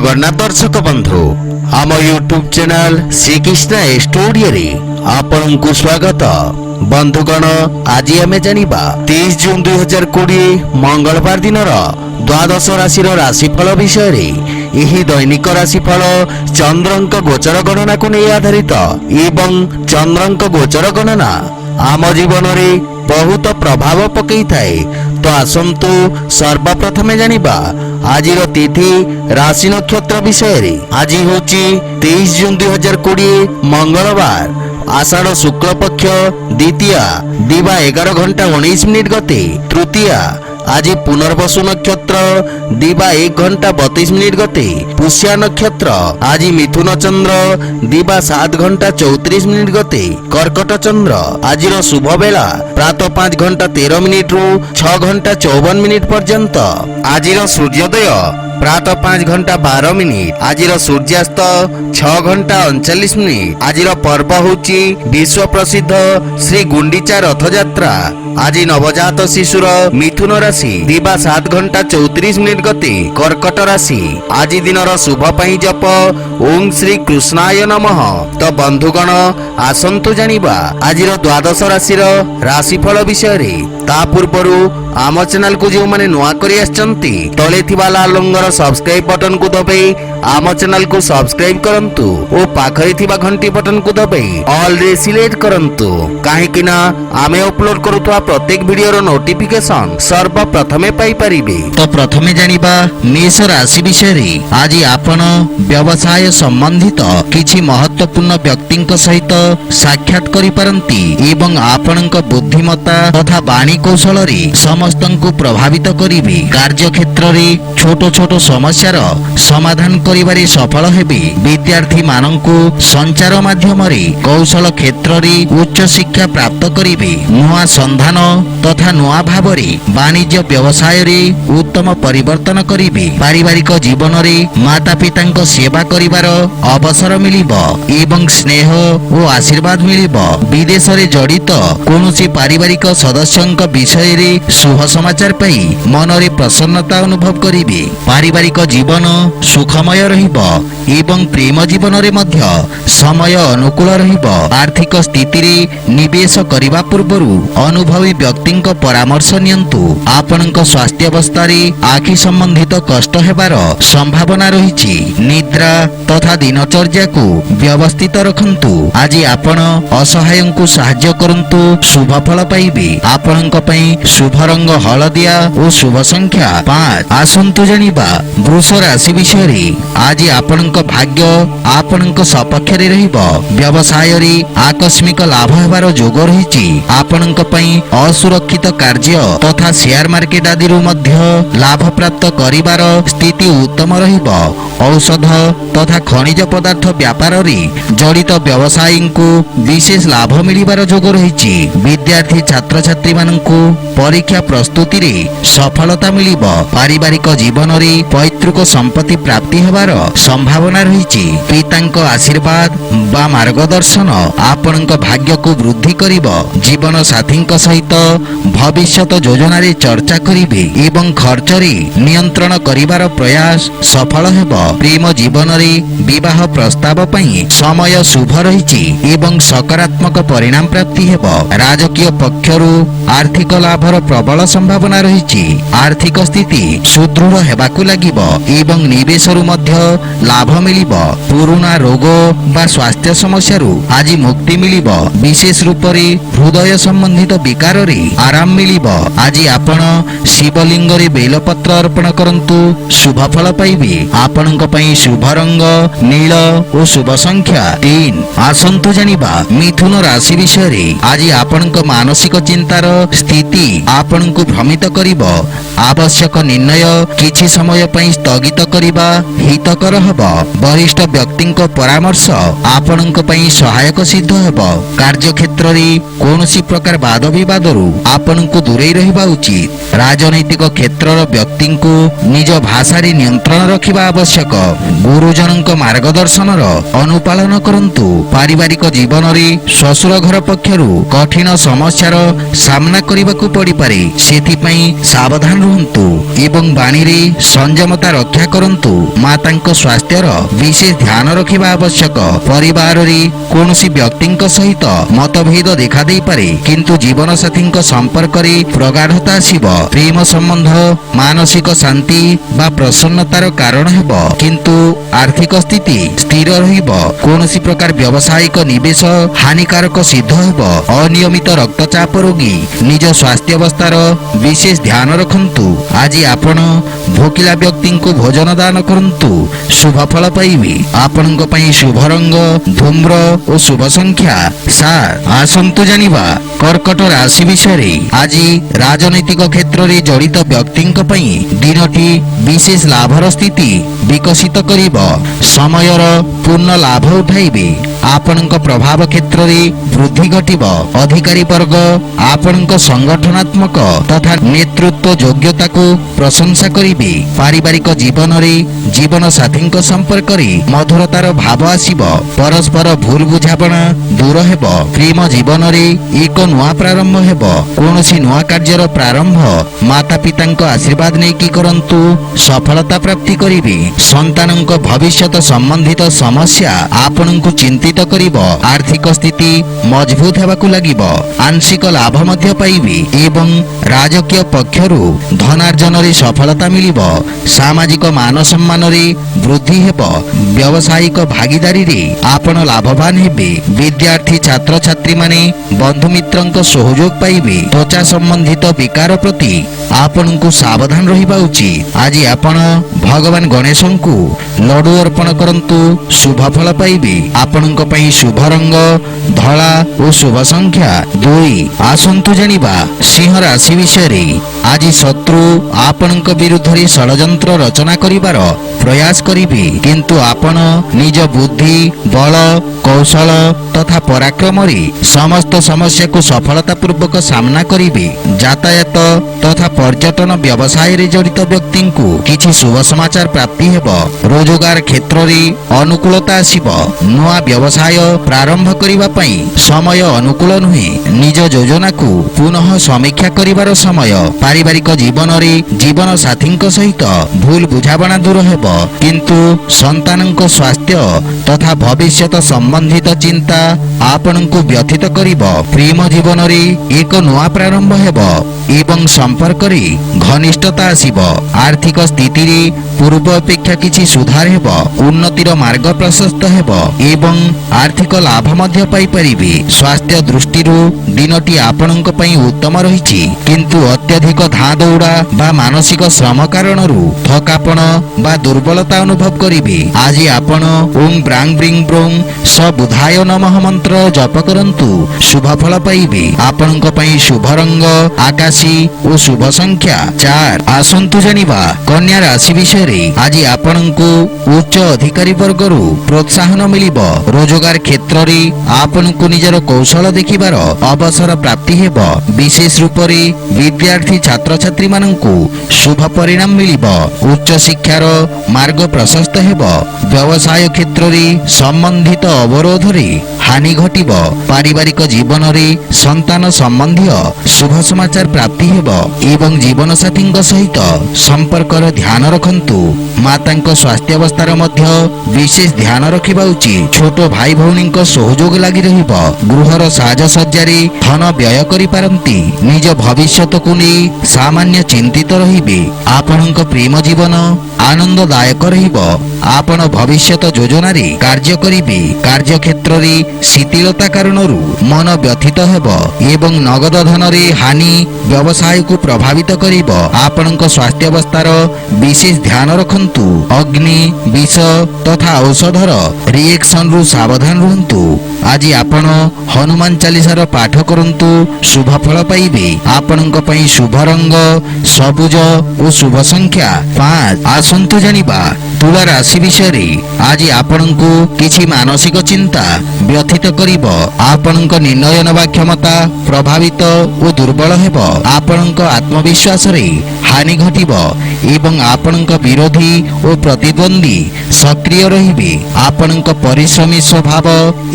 जगन्नाथ दर्शक बंधु आम यूट्यूब चैनल श्रीकृष्ण स्टूडियो रे आपन को स्वागत। बंधुगण आज आम जानिबा 30 जून 2020 मंगलवार दिन द्वादश राशि राशिफल विषय रे। यही दैनिक राशिफल चंद्रंक गोचर गणना को नहीं आधारित एवं चंद्रंक गोचर गणना आम जीवन रे बहुत प्रभाव पकई थाए। तो आसंतु सर्वप्रथमे जानिबा आजिर तिथि राशि नक्षत्र विषय रे। आज होची 23 जून 2020 मंगलवार आषाढ़ शुक्ल पक्ष द्वितीया दिवा 11 घंटा 19 मिनिट गते तृतीया। आज पुनर्वसु नक्षत्र दिवा 1 घंटा 32 मिनिट गते पुष्या नक्षत्र। आज मिथुन चंद्र दिवा 7 घंटा 34 मिनिट गते कर्कट चंद्र। आज शुभ बेला प्रातः 5 घंटा 13 मिनिट रु 6 घंटा 54 मिनिट पर्यंत। आज सूर्योदय प्रातः 5 घंटा 12 मिनिट। आज सूर्यास्त 6 घंटा 39 मिनिट। आज पर्व होची विश्व प्रसिद्ध श्री गुंडीचा रथ यात्रा। आज नवजात शिशुर मिथुन राशि दिवा 7 घंटा 34 मिनिट गते कर्कट राशि। आज दिनर शुभ पई जप ओम श्री कृष्णाय नमः। तो बंधुगण आसंतु जानिबा आज द्वादश राशि राशिफल विषय रे। ता पूर्वरु आम चैनल को जो माने नुआ करी आछंती तले थिबा लाल रंगर सब्सक्राइब बटन को दबाई आम चैनल को सब्सक्राइब करंतु ओ पाखरे थिबा घंटी बटन को दबाई ऑल रे सिलेक्ट करंतु काहेकि ना आमे अपलोड करूथवा प्रत्येक वीडियो रो नोटिफिकेशन सर्वप्रथमे पाई परिबे। तो प्रथमे जानिबा मेष राशि विषय रे। आज आपण व्यवसाय संबंधित किछि महत्वपूर्ण व्यक्तिंक सहित साक्षात करि पारंती एवं आपणक बुद्धिमत्ता तथा वाणी कौशल रे समस्तंकु प्रभावित करिबे। कार्य क्षेत्र रे छोट छोट समस्यार समाधान करिबारे सफल हेबे। विद्यार्थी मानंकु संचार माध्यम रे कौशल क्षेत्र रे उच्च शिक्षा प्राप्त करिबे। नुआ संधान तथा नुआ भाव रे वाणिज्य व्यवसाय रे उत्तम परिवर्तन करिबे। पारिवारिक जीवन रे माता पितांक सेवा करिबार अवसर मिलिबो एवं स्नेह ओ आशीर्वाद मिलिबो। विदेश रे जड़ित कोनोसी पारिवारिक सदस्यंक विषय रे शुभ समाचार पाई मन रे प्रसन्नता अनुभव करिबे। पारिवारिक जीवन सुखमय रहिबो एवं प्रेम जीवन रे मध्य समय अनुकूल रहिबो। आर्थिक स्थिति रे निवेश करिबा पूर्वरु अनुभवी व्यक्तिंक परामर्श नियंतु। आपनक स्वास्थ्य अवस्था रे आखि संबंधित कष्ट हेबार संभावना रहिछि। निद्रा तथा दिनचर्या को व्यवस्थित रखंतु। आज आपण असहायंकु सहाय्य करंतु शुभ फल पाइबे। आपनक पई शुभ रंग हलदिया और शुभ संख्या 5। आसंतु जानिबा वृष राशि विषय रे। आज आपनक भाग्य आपनक सपक्ष रे रहिबो। व्यवसाय रे आकस्मिक लाभ हेबार जोग रहिछि। आपनक पई असुरक्षित कार्य तथा शेयर मार्केट आदि रु मध्य लाभ प्राप्त करिबार स्थिति उत्तम रहिबो। औषध तथा खनिज पदार्थ व्यापार रे जड़ित व्यवसायी को विशेष लाभ मिलिबार जोग रहिछि। विद्यार्थी छात्र छात्री मानंकु परीक्षा प्रस्तुति रे सफलता मिलिबो। पारिवारिक जीवन रे पैतृक संपत्ति प्राप्ति हेबार संभावना रहिछि। पितांक आशीर्वाद बा मार्गदर्शन आपनक भाग्य को वृद्धि करिबो। जीवन साथींक सहित भविष्यत योजना रे चर्चा करिबे एवं खर्च रे नियंत्रण करिबार प्रयास सफल हेबो। प्रेम जीवन रे विवाह प्रस्ताव पई समय शुभ रहिछि एवं सकारात्मक परिणाम प्राप्ति हेबो। राजकीय पक्षरु आर्थिक लाभर प्रबल संभावना रहिछि। आर्थिक स्थिति सुदृढ़ हेबाकु लागिबो एवं निवेशरु मध्य लाभ मिलिबो। पुरुना रोग बा स्वास्थ्य समस्या रु आज मुक्ति मिलिबो। विशेष रूप रे हृदय संबंधित विकार रे आराम मिलिबो। आज आपण शिवलिंग रे बेलपत्र अर्पण करंतु शुभ फल पाइबे। आपनक पई शुभ रंग नील और शुभ संख्या 3। आसंतु जानिबा मिथुन राशि विषय रे। आज आपनक मानसिक चिंतार स्थिति आपनकु भ्रमित करिबो। आवश्यक निर्णय किछि समय पई स्थगित करिबा हितकर हबो। वरिष्ठ व्यक्तिंक परामर्श आपनक पई सहायक सिद्ध हेबो। कार्य क्षेत्र रे कोनोसी प्रकार वाद विवाद रु आपनकु दूरेई रहिबा उचित। ରାଜନୈତିକ କ୍ଷେତ୍ରର ବ୍ୟକ୍ତିଙ୍କୁ ନିଜ ଭାଷାରେ ନିୟନ୍ତ୍ରଣ ରଖିବା ଆବଶ୍ୟକ। ଗୁରୁଜନଙ୍କ ମାର୍ଗଦର୍ଶନର ଅନୁପାଳନ କରନ୍ତୁ। ପାରିବାରିକ ଜୀବନରେ ଶ୍ୱଶୁର ଘର ପକ୍ଷରୁ କଠିନ ସମସ୍ୟାର ସାମ୍ନା କରିବାକୁ ପଡ଼ିପାରେ, ସେଥିପାଇଁ ସାବଧାନ ରୁହନ୍ତୁ ଏବଂ ବାଣୀରେ ସଂଯମତା ରକ୍ଷା କରନ୍ତୁ। ମାତାଙ୍କ ସ୍ୱାସ୍ଥ୍ୟର ବିଶେଷ ଧ୍ୟାନ ରଖିବା ଆବଶ୍ୟକ। ପରିବାରରେ କୌଣସି ବ୍ୟକ୍ତିଙ୍କ ସହିତ ମତଭେଦ ଦେଖାଦେଇପାରେ, କିନ୍ତୁ ଜୀବନସାଥୀଙ୍କ ସମ୍ପର୍କରେ ପ୍ରଗାଢ଼ତା ଆସିବ। ପ୍ରେମ ସମ୍ବନ୍ଧ ମାନସିକ ଶାନ୍ତି ବା ପ୍ରସନ୍ନତାର କାରଣ ହେବ, କିନ୍ତୁ ଆର୍ଥିକ ସ୍ଥିତି ସ୍ଥିର ରହିବ। କୌଣସି ପ୍ରକାର ବ୍ୟବସାୟିକ ନିବେଶ ହାନିକାରକ ସିଦ୍ଧ ହେବ। ଅନିୟମିତ ରକ୍ତଚାପ ରୋଗୀ ନିଜ ସ୍ୱାସ୍ଥ୍ୟାବସ୍ଥାର ବିଶେଷ ଧ୍ୟାନ ରଖନ୍ତୁ। ଆଜି ଆପଣ ଭୋକିଲା ବ୍ୟକ୍ତିଙ୍କୁ ଭୋଜନ ଦାନ କରନ୍ତୁ, ଶୁଭ ଫଳ ପାଇବେ। ଆପଣଙ୍କ ପାଇଁ ଶୁଭ ରଙ୍ଗ ଧୂମ୍ର ଓ ଶୁଭ ସଂଖ୍ୟା 7। ଆସନ୍ତୁ ଜାଣିବା କର୍କଟ ରାଶି ବିଷୟରେ। ଆଜି ରାଜନୈତିକ କ୍ଷେତ୍ରରେ ଜଡ଼ିତ ବ୍ୟକ୍ତିଙ୍କ ପାଇଁ ଦିନଟି ବିଶେଷ ଲାଭର ସ୍ଥିତି ବିକଶିତ କରିବ। ସମୟର ପୂର୍ଣ୍ଣ ଲାଭ ଉଠାଇବେ। ଆପଣଙ୍କ ପ୍ରଭାବ କ୍ଷେତ୍ରରେ ବୃଦ୍ଧି ଘଟିବ। ଅଧିକାରୀ ବର୍ଗ ଆପଣଙ୍କ ସଂଗଠନାତ୍ମକ ତଥା ନେତୃତ୍ୱ ଯୋଗ୍ୟତାକୁ ପ୍ରଶଂସା କରିବେ। ପାରିବାରିକ ଜୀବନରେ ଜୀବନସାଥୀଙ୍କ ସମ୍ପର୍କରେ ମଧୁରତାର ଭାବ ଆସିବ। ପରସ୍ପର ଭୁଲ ବୁଝାମଣା ଦୂର ହେବ। ପ୍ରେମ ଜୀବନରେ ଏକ ନୂଆ ପ୍ରାରମ୍ଭ ହେବ। କୌଣସି ନୂଆ କାର୍ଯ୍ୟର ପ୍ରାରମ୍ଭ ମାତା ପିତାଙ୍କ ଆଶୀର୍ବାଦ ନେଇକି କରନ୍ତୁ, ସଫଳତା ପ୍ରାପ୍ତି କରିବେ। ସନ୍ତାନଙ୍କ ଭବିଷ୍ୟତ ସମ୍ବନ୍ଧିତ ସମସ୍ୟା ଆପଣଙ୍କୁ ଚିନ୍ତିତ କରିବ। ଆର୍ଥିକ ସ୍ଥିତି ମଜବୁତ ହେବାକୁ ଲାଗିବ। ଆଂଶିକ ଲାଭ ମଧ୍ୟ ପାଇବେ ଏବଂ ରାଜକୀୟ ପକ୍ଷରୁ ଧନାର୍ଜନରେ ସଫଳତା ମିଳିବ। ସାମାଜିକ ମାନ ସମ୍ମାନରେ ବୃଦ୍ଧି ହେବ। ବ୍ୟବସାୟିକ ଭାଗିଦାରୀରେ ଆପଣ ଲାଭବାନ ହେବେ। ବିଦ୍ୟାର୍ଥୀ ଛାତ୍ରଛାତ୍ରୀମାନେ ବନ୍ଧୁମିତ୍ରଙ୍କ ସହଯୋଗ ପାଇବେ। ତ୍ୱଚା ସମ୍ବନ୍ଧିତ ବିକାର ପ୍ରତି ଆପଣଙ୍କୁ ସାବଧାନ ରହିବା ଉଚିତ। ଆଜି ଆପଣ ଭଗବାନ ଗଣେଶଙ୍କୁ ଲଡୁ ଅର୍ପଣ କରନ୍ତୁ, ଶୁଭ ଫଳ ପାଇବେ। ଆପଣଙ୍କ ପାଇଁ ଶୁଭ ରଙ୍ଗ ଧଳା ଓ ଶୁଭ ସଂଖ୍ୟା 2। ଆସନ୍ତୁ ଜାଣିବା ସିଂହ ରାଶି ବିଷୟରେ। ଆଜି ଶତ୍ରୁ ଆପଣଙ୍କ ବିରୁଦ୍ଧରେ ଷଡ଼ଯନ୍ତ୍ର ରଚନା କରିବାର ପ୍ରୟାସ କରିବେ, କିନ୍ତୁ ଆପଣ ନିଜ ବୁଦ୍ଧି ବଳ କୌଶଳ ତଥା ପରାକ୍ରମରେ ସମସ୍ତ ସମସ୍ୟାକୁ ସଫଳତାପୂର୍ବକ ସାମ୍ନା କରିବେ। ଯାତାୟାତ ତଥା ପର୍ଯ୍ୟଟନ ବ୍ୟବସାୟରେ ଜଡ଼ିତ ବ୍ୟକ୍ତିଙ୍କୁ କିଛି ଶୁଭ ସମାଚାର ପ୍ରାପ୍ତି ହେବ। ରୋଜଗାର କ୍ଷେତ୍ରରେ ଅନୁକୂଳତା ଆସିବ। ନୂଆ ବ୍ୟବସାୟ ପ୍ରାରମ୍ଭ କରିବା ପାଇଁ ସମୟ ଅନୁକୂଳ ନୁହେଁ। ନିଜ ଯୋଜନାକୁ ପୁନଃ ସମୀକ୍ଷା କରିବାର ସମୟ। ପାରିବାରିକ ଜୀବନରେ ଜୀବନ ସାଥୀଙ୍କ ସହିତ ଭୁଲ ବୁଝାମଣା ଦୂର ହେବ, କିନ୍ତୁ ସନ୍ତାନଙ୍କ ସ୍ୱାସ୍ଥ୍ୟ ତଥା ଭବିଷ୍ୟତ ସମ୍ବନ୍ଧିତ ଚିନ୍ତା ଆପଣଙ୍କୁ ବ୍ୟଥିତ କରିବ। ପ୍ରେମ ଜୀବନରେ ଏକ ନୂଆ ପ୍ରାରମ୍ଭ ହେବ ଏବଂ ସମ୍ପର୍କରେ ଘନିଷ୍ଠତା ଆସିବ। ଆର୍ଥିକ ସ୍ଥିତିରେ ପୂର୍ବ ଅପେକ୍ଷା କିଛି ସୁଧାର ହେବ। ଉନ୍ନତିର ମାର୍ଗ ପ୍ରଶସ୍ତ ହେବ ଏବଂ ଆର୍ଥିକ ଲାଭ ମଧ୍ୟ ପାଇପାରିବେ। ସ୍ୱାସ୍ଥ୍ୟ ଦୃଷ୍ଟିରୁ ଦିନଟି ଆପଣଙ୍କ ପାଇଁ ଉତ୍ତମ ରହିଛି, କିନ୍ତୁ ଅତ୍ୟଧିକ ଧାଁ ଦୌଡ଼ା ବା ମାନସିକ ଶ୍ରମ କାରଣରୁ ଥକାପଣ ବା ଦୁର୍ବଳତା ଅନୁଭବ କରିବେ। ଆଜି ଆପଣ ଓಂ ବ୍ରାଂ ବ୍ରିଂ ବ୍ରୋଂ ସ ବୁଧାୟ ନମଃ ମନ୍ତ୍ର ଜପ କରନ୍ତୁ, ଶୁଭ ଫଳ ପାଇବେ। ଆପଣଙ୍କ ପାଇଁ ଶୁଭ ରଙ୍ଗ ଆକାଶୀ ଓ ଶୁଭ ସଂଖ୍ୟା 4। ଆସନ୍ତୁ ଜାଣିବା କନ୍ୟା ରାଶି ବିଷୟରେ। ଆଜି ଆପଣଙ୍କୁ ଉଚ୍ଚ ଅଧିକାରୀ ବର୍ଗରୁ ପ୍ରୋତ୍ସାହନ ମିଳିବ। ରୋଜଗାର କ୍ଷେତ୍ରରେ ଆପଣଙ୍କୁ ନିଜର କୌଶଳ ଦେଖିବାର ଅବସର ପ୍ରାପ୍ତି ହେବ। ବିଶେଷ ରୂପରେ ବିଦ୍ୟାର୍ଥୀ ଛାତ୍ରଛାତ୍ରୀ ମାନଙ୍କୁ ଶୁଭ ପରିଣାମ ମିଳିବ। ଉଚ୍ଚ ଶିକ୍ଷାର ମାର୍ଗ ପ୍ରଶସ୍ତ ହେବ। ବ୍ୟବସାୟ କ୍ଷେତ୍ରରେ ସମ୍ବନ୍ଧିତ ଅବରୋଧରେ ହାନି ଘଟିବ। ପାରିବାରିକ ଜୀବନରେ ସନ୍ତାନ ସମ୍ବନ୍ଧୀୟ ଶୁଭ ସମାଚାର ପ୍ରାପ୍ତି ହେବ ଏବଂ ଜୀବନସାଥୀଙ୍କ ସହିତ ସମ୍ପର୍କର ଧ୍ୟାନ ରଖନ୍ତୁ। ମାତାଙ୍କ ସ୍ୱାସ୍ଥ୍ୟାବସ୍ଥାର ମଧ୍ୟ ବିଶେଷ ଧ୍ୟାନ ରଖିବା ଉଚିତ। ଛୋଟ ଭାଇ ଭଉଣୀଙ୍କ ସହଯୋଗ ଲାଗି ରହିବ। ଗୃହର ସାଜସଜ୍ଜାରେ ଧନ ବ୍ୟୟ କରିପାରନ୍ତି। ନିଜ ଭବିଷ୍ୟତକୁ ନେଇ ସାମାନ୍ୟ ଚିନ୍ତିତ ରହିବେ। ଆପଣଙ୍କ ପ୍ରେମ ଜୀବନ ଆନନ୍ଦଦାୟକ ରହିବ। ଆପଣ ଭବିଷ୍ୟତ ଯୋଜନାରେ କାର୍ଯ୍ୟ କରିବେ। କାର୍ଯ୍ୟକ୍ଷେତ୍ରରେ ଶିଥିଳତା କାରଣରୁ ମନ ବ୍ୟଥିତ ହେବ ଏବଂ ନଗଦ ଧନରେ ହାନି ବ୍ୟବସାୟକୁ ପ୍ରଭାବିତ କରିବ। ଆପଣଙ୍କ ସ୍ୱାସ୍ଥ୍ୟାବସ୍ଥାର ବିଶେଷ ଧ୍ୟାନ ରଖନ୍ତୁ। ଅଗ୍ନି ବିଷ ତଥା ଔଷଧର ରିଏକ୍ସନରୁ ସାବଧାନ ରୁହନ୍ତୁ। ଆଜି ଆପଣ ହନୁମାନ ଚାଲିସାର ପାଠ କରନ୍ତୁ, ଶୁଭ ଫଳ ପାଇବେ। ଆପଣଙ୍କ ପାଇଁ ଶୁଭ ରଙ୍ଗ ସବୁଜ ଓ ଶୁଭ ସଂଖ୍ୟା 5। ଆସନ୍ତୁ ଜାଣିବା ତୁଳା ରାଶି ବିଷୟରେ। ଆଜି ଆପଣଙ୍କୁ କିଛି ମାନସିକ ଚିନ୍ତା ବ୍ୟଥିତ କରିବ। ଆପଣଙ୍କ ନିର୍ଣ୍ଣୟ ନେବା କ୍ଷମତା ପ୍ରଭାବିତ ଓ ଦୁର୍ବଳ ହେବ। ଆପଣଙ୍କ ଆତ୍ମବିଶ୍ୱାସରେ ହାନି ଘଟିବ ଏବଂ ଆପଣଙ୍କ ବିରୋଧୀ ଓ ପ୍ରତିଦ୍ୱନ୍ଦ୍ୱୀ ସକ୍ରିୟ ରହିବେ। ଆପଣଙ୍କ ପରିଶ୍ରମୀ ସ୍ୱଭାବ,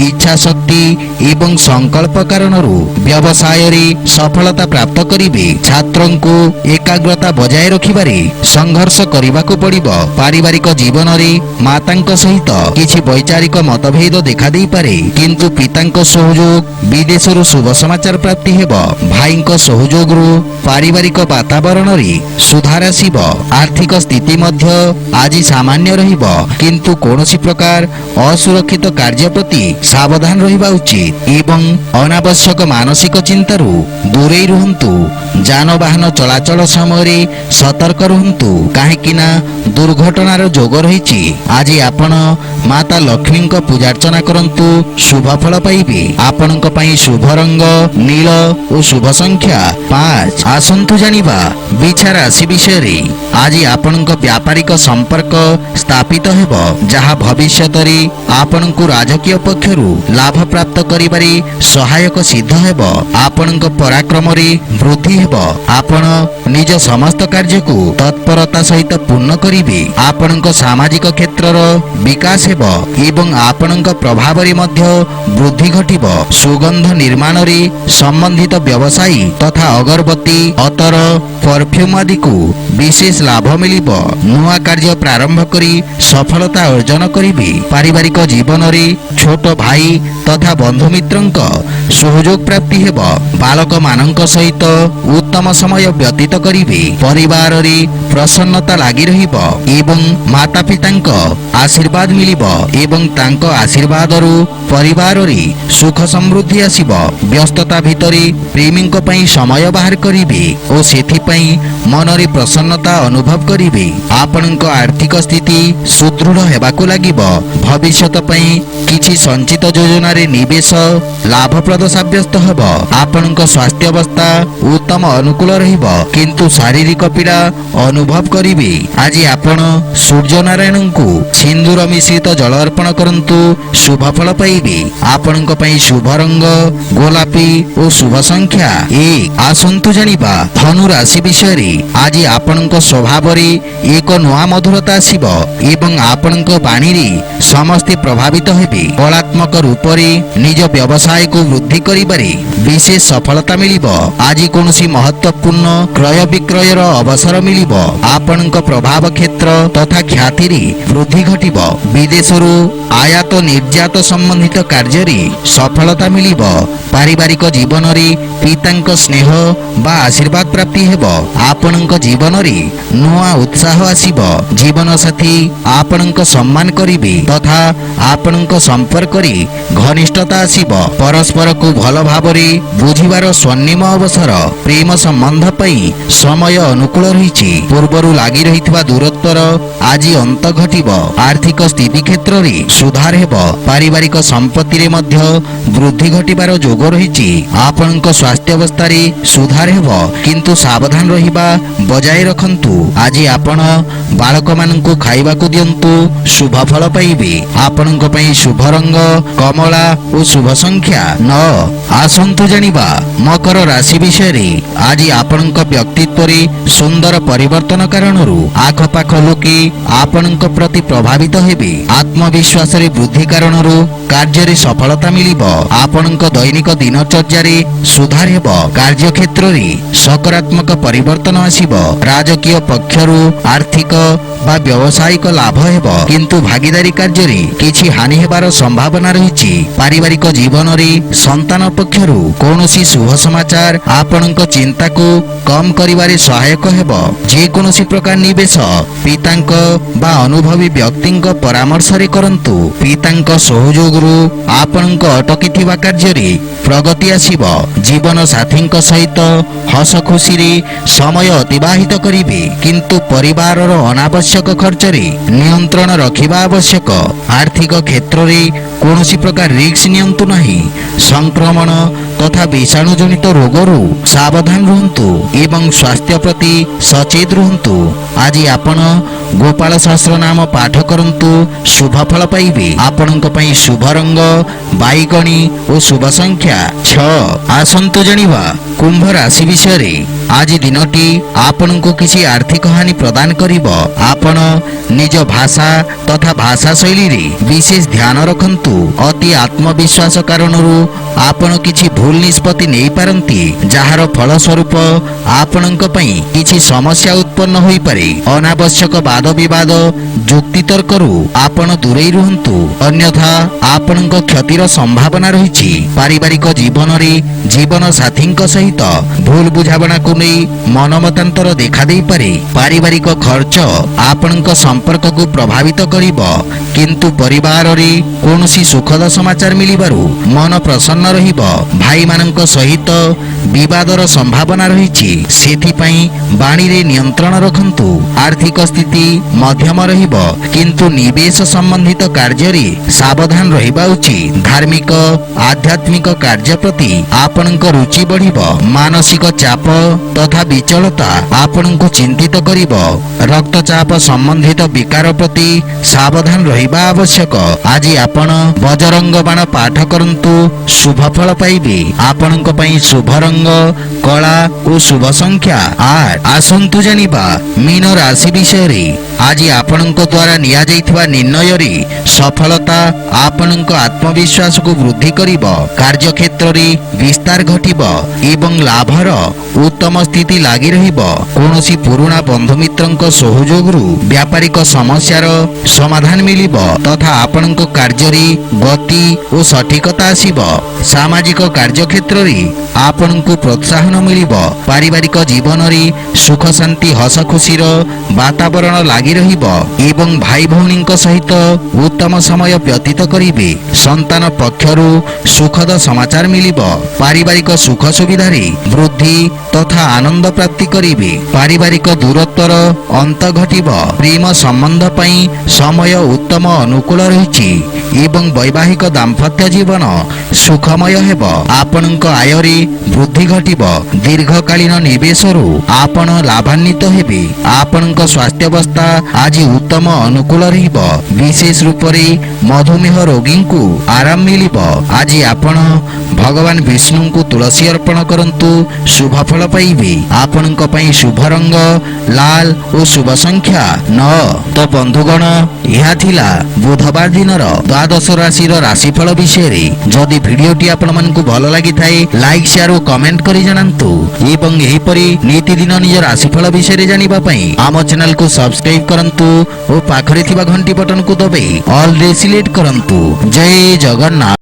ଇଚ୍ଛା ଶକ୍ତି ଏବଂ ସଂକଳ୍ପ କାରଣରୁ ବ୍ୟବସାୟରେ ସଫଳତା ପ୍ରାପ୍ତ କରିବେ। ଛାତ୍ରଙ୍କୁ ଏକାଗ୍ରତା ବଜାୟ ରଖିବାରେ ସଂଘର୍ଷ କରିବାକୁ ପଡ଼ିବ। ପାରିବାରିକ ଜୀବନରେ ମାତାଙ୍କ ସହିତ କିଛି ବୈଚାରିକ ମତଭେଦ ଦେଖାଦେଇପାରେ, କିନ୍ତୁ ପିତାଙ୍କ ସହଯୋଗ, ବିଦେଶରୁ ଶୁଭ ସମାଚାର ପ୍ରାପ୍ତି ହେବ। ଭାଇଙ୍କ ସହଯୋଗରୁ ପାରିବାରିକ ବାତାବରଣରେ ସୁଧାର ଆସିବ। ଆର୍ଥିକ ସ୍ଥିତି ମଧ୍ୟ ଆଜି ସାମାନ୍ୟ ରହିବ, କିନ୍ତୁ କୌଣସି ପ୍ରକାର ଅସୁରକ୍ଷିତ କାର୍ଯ୍ୟ ପ୍ରତି ସାବଧାନ ରହିବା ଉଚିତ ଏବଂ ଅନାବଶ୍ୟକ ମାନସିକ ଚିନ୍ତାରୁ ଦୂରେଇ ରୁହନ୍ତୁ। ଯାନବାହନ ଚଳାଚଳ ସମୟରେ ସତର୍କ ରୁହନ୍ତୁ, କାହିଁକି ନା ଦୁର୍ଘଟଣାର ଯୋଗ ରହିଛି। ଆଜି ଆପଣ ମାତା ଲକ୍ଷ୍ମୀଙ୍କ ପୂଜାର୍ଚ୍ଚନା କରନ୍ତୁ, ଶୁଭ ଫଳ ପାଇବେ। ଆପଣଙ୍କ ପାଇଁ ଶୁଭ ରଙ୍ଗ ନୀଳ ଓ ଶୁଭ ସଂଖ୍ୟା 5। ଆସନ୍ତୁ ଜାଣିବା ବିଛା ରାଶି ବିଷୟରେ। ଆଜି ଆପଣଙ୍କ ବ୍ୟାପାରିକ ସମ୍ପର୍କ ସ୍ଥାପିତ ହେବ, ଯାହା ଭବିଷ୍ୟତରେ ଆପଣଙ୍କୁ ରାଜକୀୟ ପକ୍ଷରୁ ଲାଭ ପ୍ରାପ୍ତ କରିବାରେ ସହାୟକ ସିଦ୍ଧ ହେବ। ଆପଣଙ୍କ ପରାକ୍ରମରେ ବୃଦ୍ଧି ହେବ। ଆପଣ ନିଜ ସମସ୍ତ କାର୍ଯ୍ୟକୁ ତତ୍ପରତା ସହିତ ପୂର୍ଣ୍ଣ କରିବେ। ଆପଣଙ୍କ ସାମାଜିକ କ୍ଷେତ୍ରର ବିକାଶ ହେବ ଏବଂ ଆପଣଙ୍କ ପ୍ରଭାବରେ ମଧ୍ୟ ବୃଦ୍ଧି ଘଟିବ। ସୁଗନ୍ଧ ନିର୍ମାଣରେ ସମ୍ବନ୍ଧିତ ବ୍ୟବସାୟୀ ତଥା ଅଗରବତୀ, ଅତର, ପରଫ୍ୟୁମ୍ ଆଦିକୁ ବିଶେଷ ଲାଭ ମିଳିବ। ନୂଆ କାର୍ଯ୍ୟ ପ୍ରାରମ୍ଭ କରି ସଫଳତା ଅର୍ଜନ କରିବେ। ପାରିବାରିକ ଜୀବନରେ ଛୋଟ ଭାଇ ତଥା ବନ୍ଧୁମିତ୍ରଙ୍କ ସହଯୋଗ ପ୍ରାପ୍ତି ହେବ। ବାଳକମାନଙ୍କ ସହିତ ଉତ୍ତମ ସମୟ ବ୍ୟତୀତ କରିବେ। ପରିବାରରେ ପ୍ରସନ୍ନତା ଲାଗି ରହିବ ଏବଂ ମାତା ପିତାଙ୍କ ଆଶୀର୍ବାଦ ମିଳିବ ଏବଂ ତାଙ୍କ ଆଶୀର୍ବାଦରୁ ପରିବାରରେ ସୁଖ ସମୃଦ୍ଧି ଆସିବ। ବ୍ୟସ୍ତତା ଭିତରେ ପ୍ରେମୀଙ୍କ ପାଇଁ ସମୟ ବାହାର କରିବେ ଓ ସେଥିପାଇଁ ମନରେ ପ୍ରସନ୍ନତା ଅନୁଭବ କରିବେ। ଆପଣଙ୍କ ଆର୍ଥିକ ସ୍ଥିତି ସୁଦୃଢ଼ ହେବାକୁ ଲାଗିବ। ଭବିଷ୍ୟତ ପାଇଁ କିଛି ସଞ୍ଚିତ ଯୋଜନାରେ ନିବେଶ ଲାଭପ୍ରଦ ସାବ୍ୟସ୍ତ ହେବ। ଆପଣଙ୍କ ସ୍ୱାସ୍ଥ୍ୟାବସ୍ଥା ଉତ୍ତମ ଅନୁକୂଳ ରହିବ, କିନ୍ତୁ ଶାରୀରିକ ପୀଡ଼ା ଅନୁଭବ କରିବେ। ଆଜି ଆପଣ ସୂର୍ଯ୍ୟନାରାୟଣଙ୍କୁ ସିନ୍ଦୁର ମିଶ୍ରିତ ଜଳ ଅର୍ପଣ କରନ୍ତୁ, ଶୁଭ ଫଳ ପାଇବେ। ଆପଣଙ୍କ ପାଇଁ ଶୁଭ ରଙ୍ଗ ଗୋଲାପୀ ଓ ଶୁଭ ସଂଖ୍ୟା 1। ଆସନ୍ତୁ ଜାଣିବା ଧନୁ ରାଶି ବିଷୟରେ। ଆଜି ଆପଣଙ୍କ ସ୍ୱଭାବରେ ଏକ ନୂଆ ମଧୁରତା ଆସିବ ଏବଂ ଆପଣଙ୍କ ବାଣୀରେ ସମସ୍ତେ ପ୍ରଭାବିତ ହେବେ। କଳାତ୍ମକ ରୂପରେ ନିଜ ବ୍ୟବସାୟକୁ ବୃଦ୍ଧି କରିବାରେ ବିଶେଷ ସଫଳତା ମିଳିବ। ଆଜି କୌଣସି ମହତ୍ୱପୂର୍ଣ୍ଣ କ୍ରୟ ବିକ୍ରୟର ଅବସର ମିଳିବ। ଆପଣଙ୍କ ପ୍ରଭାବ କ୍ଷେତ୍ର ତଥା ଖ୍ୟାତିରେ ବୃଦ୍ଧି ଘଟିବ। ବିଦେଶରୁ ଆୟାତ ନିର୍ଯାତ ସମ୍ବନ୍ଧିତ କାର୍ଯ୍ୟରେ ସଫଳତା ମିଳିବ। ପାରିବାରିକ ଜୀବନରେ ପିତାଙ୍କ ସ୍ନେହ ବା ଆଶୀର୍ବାଦ ପ୍ରାପ୍ତି ହେବ। ଆପଣଙ୍କ ଜୀବନରେ ନୂଆ ଉତ୍ସାହ ଆସିବ। ଜୀବନସାଥୀ ଆପଣଙ୍କ ସମ୍ମାନ କରିବେ ତଥା ଆପଣଙ୍କ ସମ୍ପର୍କରେ ଘନିଷ୍ଠତା ଆସିବ। ପରସ୍ପରକୁ ଭଲ ଭାବରେ ବୁଝିବାର ସ୍ୱର୍ଣ୍ଣିମ ଅବସର। ପ୍ରେମ ସମ୍ବନ୍ଧ ପାଇଁ ସମୟ ଅନୁକୂଳ ରହିଛି। ପୂର୍ବରୁ ଲାଗି ରହିଥିବା ଦୂରତ୍ୱର ଆଜି ଅନ୍ତ ଘଟିବ। ଆର୍ଥିକ ସ୍ଥିତି କ୍ଷେତ୍ରରେ ସୁଧାର ହେବ। ପାରିବାରିକ ସମ୍ପତ୍ତିରେ ମଧ୍ୟ ବୃଦ୍ଧି ଘଟିବାର ଯୋଗ ରହିଛି। ଆପଣଙ୍କ ସ୍ୱାସ୍ଥ୍ୟାବସ୍ଥାରେ ସୁଧାର ହେବ, କିନ୍ତୁ ସାବଧାନ ରହିବା ବଜାୟ ରଖନ୍ତୁ। ଆଜି ଆପଣ ବାଳକମାନଙ୍କୁ ଖାଇବାକୁ ଦିଅନ୍ତୁ, ଶୁଭ ଫଳ ପାଇବେ। ଆପଣଙ୍କ ପାଇଁ ଶୁଭ ରଙ୍ଗ କମଳା ଓ ଶୁଭ ସଂଖ୍ୟା 9। ଆସନ୍ତୁ ଜାଣିବା ମକର ରାଶି ବିଷୟରେ। ଆଜି ଆପଣଙ୍କ ବ୍ୟକ୍ତିତ୍ୱରେ ସୁନ୍ଦର ପରିବର୍ତ୍ତନ କାରଣରୁ ଆଖପାଖ ଲୋକେ ଆପଣଙ୍କ ପ୍ରତି ପ୍ରଭାବିତ ହେବେ। ଆତ୍ମବିଶ୍ୱାସରେ ବୃଦ୍ଧି କାରଣରୁ କାର୍ଯ୍ୟରେ ସଫଳତା ମିଳିବ। ଆପଣଙ୍କ ଦୈନିକ ଦିନଚର୍ଯ୍ୟାରେ ସୁଧାର ହେବ। କାର୍ଯ୍ୟକ୍ଷେତ୍ରରେ ସକାରାତ୍ମକ ପରିବର୍ତ୍ତନ ଆସିବ। ରାଜକୀୟ ପକ୍ଷରୁ ଆର୍ଥିକ ବା ବ୍ୟବସାୟିକ ଲାଭ ହେବ, କିନ୍ତୁ ଭାଗିଦାରୀ କାର୍ଯ୍ୟରେ କିଛି ହାନି ହେବାର ସମ୍ଭାବନା ରହିଛି। ପାରିବାରିକ ଜୀବନରେ ସନ୍ତାନ ପକ୍ଷରୁ କୌଣସି ଶୁଭ ସମାଚାର ଆପଣଙ୍କ ଚିନ୍ତାକୁ କମ୍ କରିବାରେ ସହାୟକ ହେବ। ଯେକୌଣସି ପ୍ରକାର ନିବେଶ ପିତାଙ୍କ ବା ଅନୁଭବୀ ବ୍ୟକ୍ତିଙ୍କ ପରାମର୍ଶରେ କରନ୍ତୁ। ପିତାଙ୍କ ସହଯୋଗରୁ ଆପଣଙ୍କ ଅଟକିଥିବା କାର୍ଯ୍ୟରେ ପ୍ରଗତି ଆସିବ। ଜୀବନ ସାଥୀଙ୍କ ସହିତ ହସ ଖୁସିରେ ସମୟ ଅତିବାହିତ କରିବେ, କିନ୍ତୁ ପରିବାରର ଅନାବଶ୍ୟକ ଖର୍ଚ୍ଚରେ ନିୟନ୍ତ୍ରଣ ରଖିବା ଆବଶ୍ୟକ। ଆର୍ଥିକ କ୍ଷେତ୍ରରେ କୌଣସି ପ୍ରକାର ରିସ୍କ ନିଅନ୍ତୁ ନାହିଁ। ସଂକ୍ରମଣ ତଥା ବିଷାଣୁ ଜନିତ ରୋଗରୁ ସାବଧାନ ରୁହନ୍ତୁ ଏବଂ ସ୍ୱାସ୍ଥ୍ୟ ପ୍ରତି ସଚେତ ରୁହନ୍ତୁ। ଆଜି ଆପଣ ଗୋପାଳ ସହସ୍ର ନାମ ପାଠ କରନ୍ତୁ, ଶୁଭ ଫଳ ପାଇବେ। ଆପଣଙ୍କ ପାଇଁ ଶୁଭ ରଙ୍ଗ ବାଇଗଣୀ ଓ ଶୁଭ ସଂଖ୍ୟା 6। ଆସନ୍ତୁ ଜାଣିବା କୁମ୍ଭ ରାଶି ବିଷୟରେ। ଆଜି ଦିନଟି ଆପଣଙ୍କୁ କିଛି ଆର୍ଥିକ ହାନି ପ୍ରଦାନ କରିବ। ଆପଣ ନିଜ ଭାଷା ତଥା ଭାଷା ଶୈଳୀରେ ବିଶେଷ ଧ୍ୟାନ ରଖନ୍ତୁ। ଅତି ଆତ୍ମବିଶ୍ୱାସ କାରଣରୁ ଆପଣ କିଛି ଭୁଲ ନିଷ୍ପତ୍ତି ନେଇପାରନ୍ତି, ଯାହାର ଫଳସ୍ୱରୂପ ଆପଣଙ୍କ ପାଇଁ କିଛି ସମସ୍ୟା ଉତ୍ପନ୍ନ ହୋଇପାରେ। ଅନାବଶ୍ୟକ ବାଦ ବିବାଦ ଯୁକ୍ତିତର୍କରୁ ଆପଣ ଦୂରେଇ ରୁହନ୍ତୁ, ଅନ୍ୟଥା ଆପଣଙ୍କ କ୍ଷତିର ସମ୍ଭାବନା ରହିଛି। ପାରିବାରିକ ଜୀବନରେ ଜୀବନ ସାଥୀଙ୍କ ସହିତ ଭୁଲ ବୁଝାମଣାକୁ ନେଇ ମନମତାନ୍ତର ଦେଖାଦେଇପାରେ। ପାରିବାରିକ ଖର୍ଚ୍ଚ ଆପଣଙ୍କ ସମ୍ପର୍କକୁ ପ୍ରଭାବିତ କରିବ, କିନ୍ତୁ ପରିବାରରେ କୌଣସି ସୁଖଦ ସମାଚାର ମିଳିବାରୁ ମନ ପ୍ରସନ୍ନ ରହିବ। ଭାଇମାନଙ୍କ ସହିତ ବିବାଦର ସମ୍ଭାବନା ରହିଛି, ସେଥିପାଇଁ ବାଣୀରେ ନିୟନ୍ତ୍ରଣ ରଖନ୍ତୁ। ଆର୍ଥିକ ସ୍ଥିତି ମଧ୍ୟମ ରହିବ, କିନ୍ତୁ ନିବେଶ ସମ୍ବନ୍ଧିତ କାର୍ଯ୍ୟରେ ସାବଧାନ ରହିବା ଉଚିତ। ଧାର୍ମିକ ଆଧ୍ୟାତ୍ମିକ କାର୍ଯ୍ୟ ପ୍ରତି ଆପଣଙ୍କ ରୁଚି ବଢ଼ିବ। ମାନସିକ ଚାପ ତଥା ବିଚଳତା ଆପଣଙ୍କୁ ଚିନ୍ତିତ କରିବ। ରକ୍ତଚାପ ସମ୍ବନ୍ଧିତ ବିକାର ପ୍ରତି ସାବଧାନ ରହିବା ଆବଶ୍ୟକ। ଆଜି ଆପଣ ବଜରଙ୍ଗ ବାଣ ପାଠ କରନ୍ତୁ, ଶୁଭ ଫଳ ପାଇବେ। ଆପଣଙ୍କ ପାଇଁ ଶୁଭ ରଙ୍ଗ କଳା ଓ ଶୁଭ ସଂଖ୍ୟା 8। ଆସନ୍ତୁ ଜାଣିବା ମୀନ ରାଶି ବିଷୟରେ। ଆଜି ଆପଣଙ୍କ ଦ୍ୱାରା ନିଆଯାଇଥିବା ନିର୍ଣ୍ଣୟରେ ସଫଳତା ଆପଣଙ୍କ ଆତ୍ମବିଶ୍ୱାସକୁ ବୃଦ୍ଧି କରିବ। କାର୍ଯ୍ୟକ୍ଷେତ୍ରରେ ବିସ୍ତାର ଘଟିବ ଏବଂ ଲାଭର ଉତ୍ତମ ସ୍ଥିତି ଲାଗି ରହିବ। କୌଣସି ପୁରୁଣା ବନ୍ଧୁମିତ୍ରଙ୍କ ସହଯୋଗରୁ ବ୍ୟାପାରିକ ସମସ୍ୟାର ସମାଧାନ ମିଳିବ ତଥା ଆପଣଙ୍କ କାର୍ଯ୍ୟରେ ଗତି ଓ ସଠିକତା ଆସିବ। ସାମାଜିକ କାର୍ଯ୍ୟକ୍ଷେତ୍ରରେ ଆପଣଙ୍କୁ ପ୍ରୋତ୍ସାହନ ମିଳିବ। ପାରିବାରିକ ଜୀବନରେ ସୁଖ ଶାନ୍ତି ହସ ଖୁସିର ବାତାବରଣ ଲାଗି ରହିବ ଏବଂ ଭାଇ ଭଉଣୀଙ୍କ ସହିତ ଉତ୍ତମ ସମୟ ବ୍ୟତୀତ କରିବେ। ସନ୍ତାନ ପକ୍ଷରୁ ସୁଖଦ ସମାଚାର ମିଳିବ। ପାରିବାରିକ ସୁଖ ସୁବିଧାରେ ବୃଦ୍ଧି ତଥା ଆନନ୍ଦ ପ୍ରାପ୍ତି କରିବେ। ପାରିବାରିକ ଦୂରତ୍ୱର ଅନ୍ତ ଘଟିବ। ପ୍ରେମ ସମ୍ବନ୍ଧ ପାଇଁ ସମୟ ଉତ୍ତମ ଅନୁକୂଳ ରହିଛି ଏବଂ ବୈବାହିକ ଦାମ୍ପତ୍ୟ ଜୀବନ ସୁଖମୟ ହେବ। ଆପଣଙ୍କ ଆୟରେ ବୃଦ୍ଧି ଘଟିବ। ଦୀର୍ଘକାଳୀନ ନିବେଶରୁ ଆପଣ ଲାଭାନ୍ୱିତ ହେବେ। ଆପଣଙ୍କ ସ୍ୱାସ୍ଥ୍ୟାବସ୍ଥା ଆଜି ଉତ୍ତମ ଅନୁକୂଳ ରହିବ। ବିଶେଷ ରୂପରେ ମଧୁମେହ ରୋଗୀଙ୍କୁ ଆରାମ ମିଳିବ। ଆଜି ଆପଣ ଭଗବାନ ବିଷ୍ଣୁଙ୍କୁ ତୁଳସୀ ଅର୍ପଣ କରନ୍ତୁ, ଶୁଭ ଫଳ ପାଇବେ। ଆପଣଙ୍କ ପାଇଁ ଶୁଭ ରଙ୍ଗ ଲାଲ ଓ ଶୁଭ ସଂଖ୍ୟା 9। ତ ବନ୍ଧୁଗଣ, ଏହା ଥିଲା ବୁଧବାର ଦିନର ଦ୍ୱାଦଶ ରାଶିର ରାଶିଫଳ ବିଷୟରେ। ଯଦି ଭିଡ଼ିଓଟି ଆପଣମାନଙ୍କୁ ଭଲ ଲାଗିଥାଏ, ଲାଇକ୍ ସେୟାର ଓ କମେଣ୍ଟ କରି ଜଣାନ୍ତୁ ଏବଂ ଏହିପରି ନିତିଦିନ ନିଜ ରାଶିଫଳ ବିଷୟରେ ଜାଣିବା ପାଇଁ ଆମ ଚ୍ୟାନେଲକୁ ସବସ୍କ୍ରାଇବ କରନ୍ତୁ ଓ ପାଖରେ ଥିବା ଘଣ୍ଟି ବଟନକୁ ଦବାଇ ଅଲ୍ ରେ ସିଲେକ୍ଟ କରନ୍ତୁ। ଜୟ ଜଗନ୍ନାଥ।